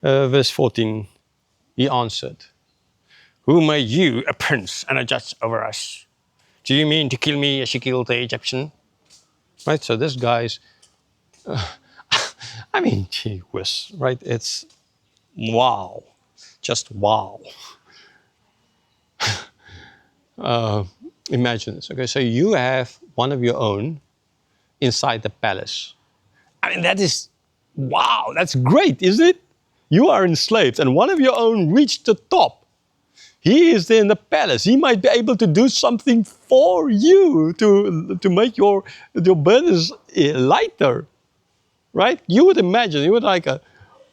Verse 14, he answered, "Who made you a prince and a judge over us? Do you mean to kill me as you killed the Egyptian?" Right, so this guy's, I mean, gee whiz, right? It's wow, just wow. Imagine this. Okay, so you have one of your own inside the palace. I mean, that is, wow, that's great, isn't it? You are enslaved, and one of your own reached the top. He is in the palace. He might be able to do something for you to make your burdens lighter, right? You would imagine, you would like,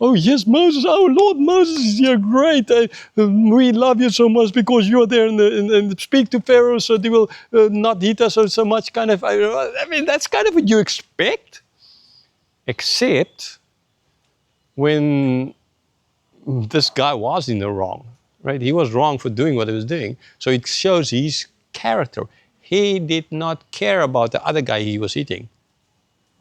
oh yes, Moses, oh Lord Moses, you're great. We love you so much because you're there and speak to Pharaoh so they will not hit us so much. Kind of, I mean, that's kind of what you expect. Except when this guy was in the wrong, right? He was wrong for doing what he was doing. So it shows his character. He did not care about the other guy he was eating,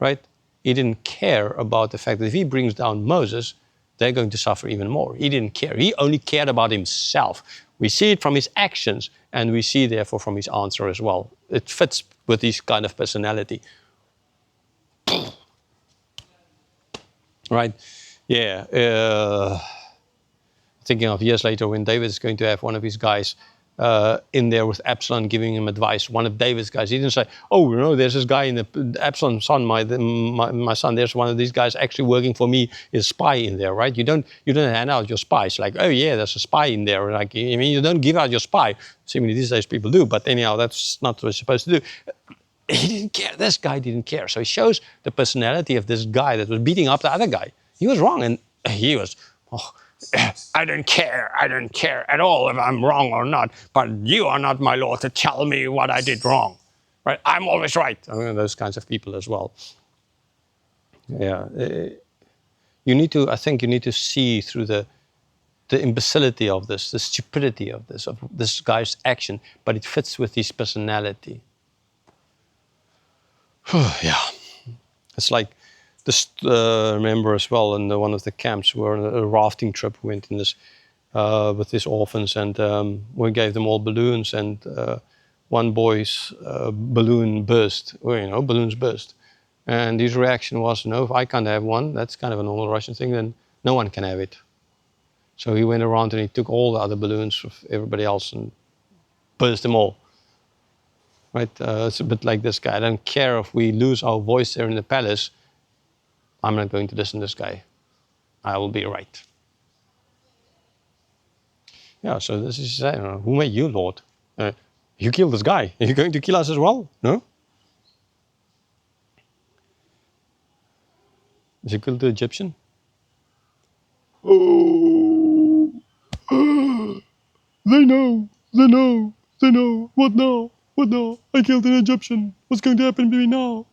right? He didn't care about the fact that if he brings down Moses, they're going to suffer even more. He didn't care. He only cared about himself. We see it from his actions, and we see therefore from his answer as well. It fits with his kind of personality. Right? Yeah. Thinking of years later when David is going to have one of his guys in there with Absalom giving him advice. One of David's guys. He didn't say, "Oh, you know, there's this guy in the Absalom's son, my son. There's one of these guys actually working for me. Is a spy in there, right? You don't hand out your spies like, oh yeah, there's a spy in there. Like, I mean, you don't give out your spy. Seemingly these days people do, but anyhow, that's not what you're supposed to do." He didn't care. This guy didn't care. So he shows the personality of this guy that was beating up the other guy. He was wrong, and he was, oh, I don't care. I don't care at all if I'm wrong or not. But you are not my Lord to tell me what I did wrong. Right? I'm always right. I mean, those kinds of people as well. Yeah. I think you need to see through the imbecility of this, the stupidity of this guy's action, but it fits with his personality. Yeah, it's like this. Remember as well in one of the camps, we were on a rafting trip. We went in this with these orphans, and we gave them all balloons. And one boy's balloon burst. Well, you know, balloons burst, and his reaction was, "No, if I can't have one, that's kind of a normal Russian thing. Then no one can have it." So he went around and he took all the other balloons of everybody else and burst them all. Right? It's a bit like this guy. I don't care if we lose our voice there in the palace. I'm not going to listen to this guy. I will be right. Yeah, so this is saying, who made you, Lord? You killed this guy. Are you going to kill us as well? No? Is he killed the Egyptian? Oh, they know. What now? I killed an Egyptian. What's going to happen to me now?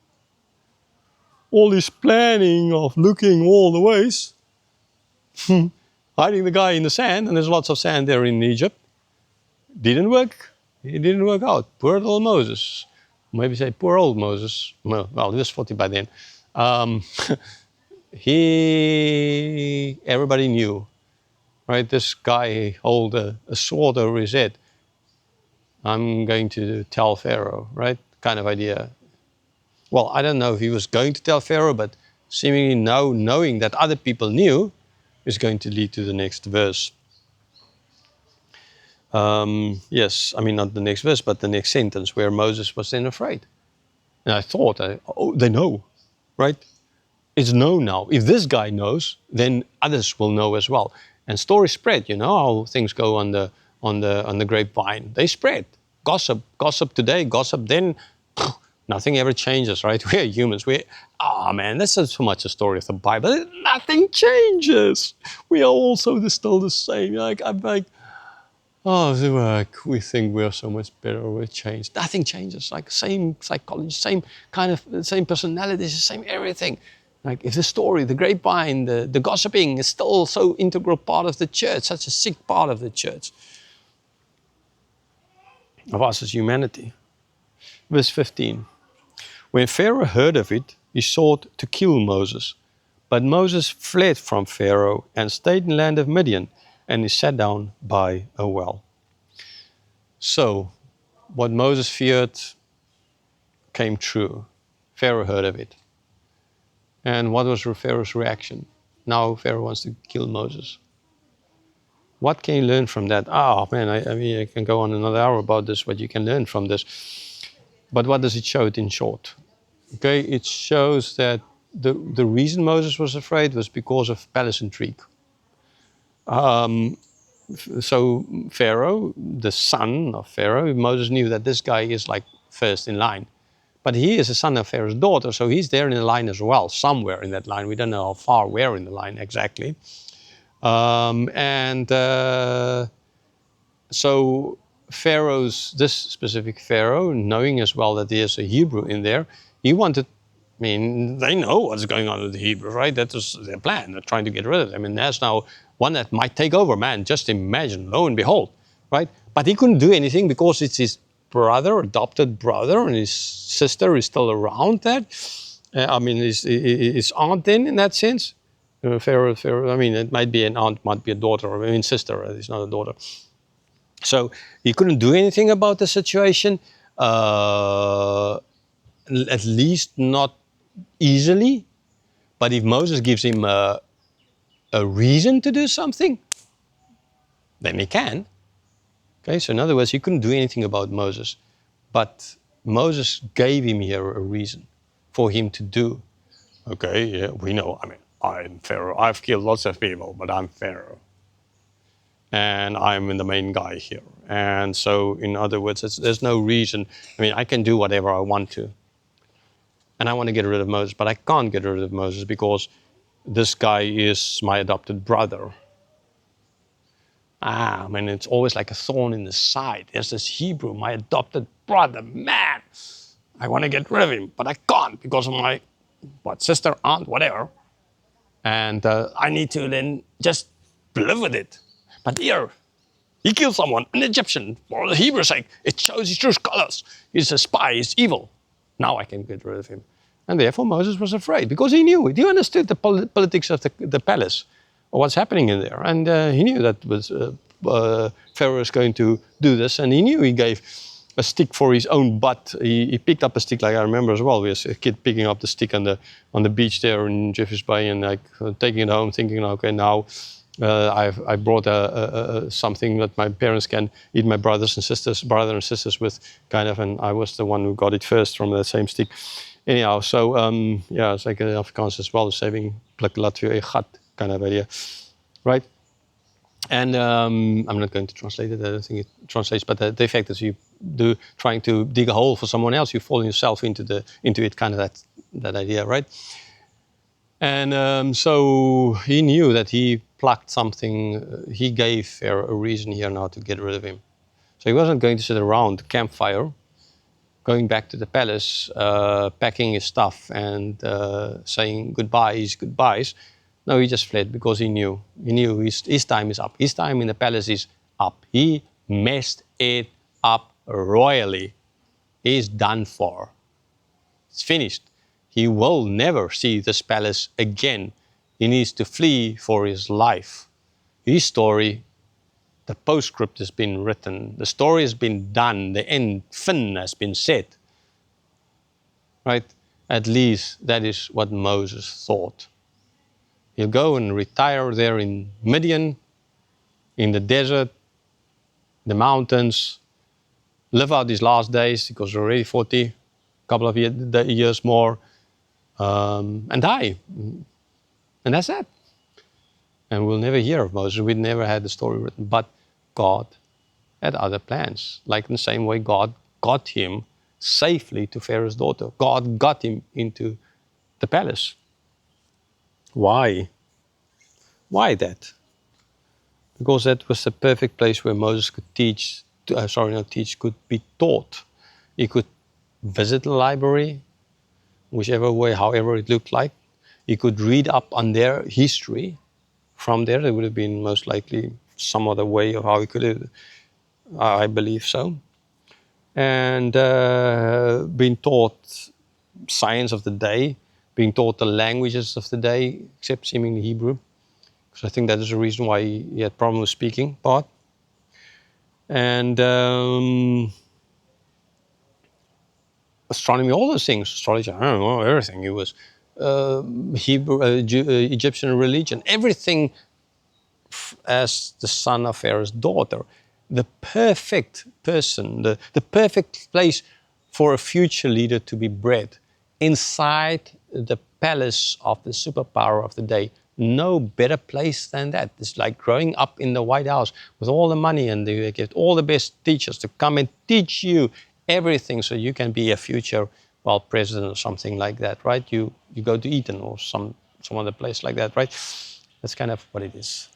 All this planning of looking all the ways, hiding the guy in the sand, and there's lots of sand there in Egypt. Didn't work. It didn't work out. Poor little Moses. Maybe say poor old Moses. Well, he was 40 by then. Everybody knew, right? This guy hold a sword over his head. I'm going to tell Pharaoh, right? Kind of idea. Well, I don't know if he was going to tell Pharaoh, but seemingly now knowing that other people knew is going to lead to the next verse. Yes, I mean, not the next verse, but the next sentence where Moses was then afraid. And I thought, they know, right? It's known now. If this guy knows, then others will know as well. And stories spread. You know how things go on the grapevine. They spread. Gossip today, gossip then. Nothing ever changes, right? We're humans. Man, this is so much a story of the Bible. Nothing changes. We are also still the same. I'm like, we think we're so much better. We're changed. Nothing changes. Like same psychology, same kind of, same personalities, same everything. Like if the story, the grapevine, the gossiping is still so integral part of the church, such a sick part of the church, of us as humanity. Verse 15. When Pharaoh heard of it, he sought to kill Moses, But Moses fled from Pharaoh and stayed in the land of Midian, and he sat down by a well. So, what Moses feared came true. Pharaoh heard of it. And what was Pharaoh's reaction? Now Pharaoh wants to kill Moses. What can you learn from that? Oh man, I mean, I can go on another hour about this, what you can learn from this. But what does it show it in short? Okay, it shows that the reason Moses was afraid was because of palace intrigue. So Pharaoh, the son of Pharaoh, Moses knew that this guy is like first in line. But he is a son of Pharaoh's daughter, so he's there in the line as well, somewhere in that line. We don't know how far, where in the line exactly. So Pharaoh's, this specific Pharaoh, knowing as well that there's a Hebrew in there, he wanted, I mean, they know what's going on with the Hebrew, right? That was their plan. They're trying to get rid of them. And there's now one that might take over, man. Just imagine, lo and behold, right? But he couldn't do anything because it's his brother, adopted brother, and his sister is still around that. I mean, his aunt in that sense. Pharaoh, I mean, it might be an aunt, might be a daughter, I mean, sister, it's not a daughter. So he couldn't do anything about the situation, at least not easily. But if Moses gives him a reason to do something, then he can. Okay, so in other words, he couldn't do anything about Moses. But Moses gave him here a reason for him to do. Okay, yeah, we know, I mean, I'm Pharaoh. I've killed lots of people, but I'm Pharaoh. And I'm the main guy here. And so, in other words, there's no reason. I mean, I can do whatever I want to. And I want to get rid of Moses, but I can't get rid of Moses because this guy is my adopted brother. I mean, it's always like a thorn in the side. There's this Hebrew, my adopted brother. Man, I want to get rid of him, but I can't because of my sister, aunt, whatever. And I need to then just live with it. But here, he killed someone, an Egyptian, for the Hebrews' sake. It shows his true colors. He's a spy, he's evil. Now I can get rid of him. And therefore Moses was afraid because he knew it. He understood the politics of the palace, or what's happening in there. And he knew that Pharaoh was going to do this. And he knew he gave a stick for his own butt. He picked up a stick, like I remember as well. We was a kid picking up the stick on the beach there in Jeffreys Bay and like taking it home, thinking, okay, now I brought something that my parents can eat my brother and sisters with, kind of, and I was the one who got it first from that same stick. Anyhow, so yeah, it's like in Afrikaans as well, saving pluk laat vir jou gat kind of idea, right? And I'm not going to translate it. I don't think it translates, but the effect is you do trying to dig a hole for someone else, you fall yourself into it, kind of that idea, right? And so he knew that he plucked something. He gave Pharaoh a reason here now to get rid of him. So he wasn't going to sit around the campfire, going back to the palace, packing his stuff and saying goodbyes. No, he just fled because he knew his time is up. His time in the palace is up. He messed it up royally. He's done for. It's finished. He will never see this palace again. He needs to flee for his life. His story, the postscript has been written. The story has been done. The end, fin, has been said. Right? At least that is what Moses thought. He'll go and retire there in Midian, in the desert, the mountains, live out his last days, because we're already 40, a couple of years more, and die. And that's it. And we'll never hear of Moses. We'd never had the story written. But God had other plans. Like in the same way God got him safely to Pharaoh's daughter. God got him into the palace. Why? Why that? Because that was the perfect place where Moses could could be taught. He could visit the library, whichever way, however it looked like. He could read up on their history. From there would have been most likely some other way of how he could have, I believe so. And been taught science of the day, being taught the languages of the day, except seemingly Hebrew. Because I think that is the reason why he had problem with speaking part. And astronomy, all those things, astrology, I don't know, everything. It was Hebrew, Egyptian religion, everything as the son of Pharaoh's daughter. The perfect person, the perfect place for a future leader to be bred inside the palace of the superpower of the day. No better place than that. It's like growing up in the White House with all the money, and they get all the best teachers to come and teach you everything so you can be a future, well, president or something like that, right? You go to Eton or some other place like that, right? That's kind of what it is.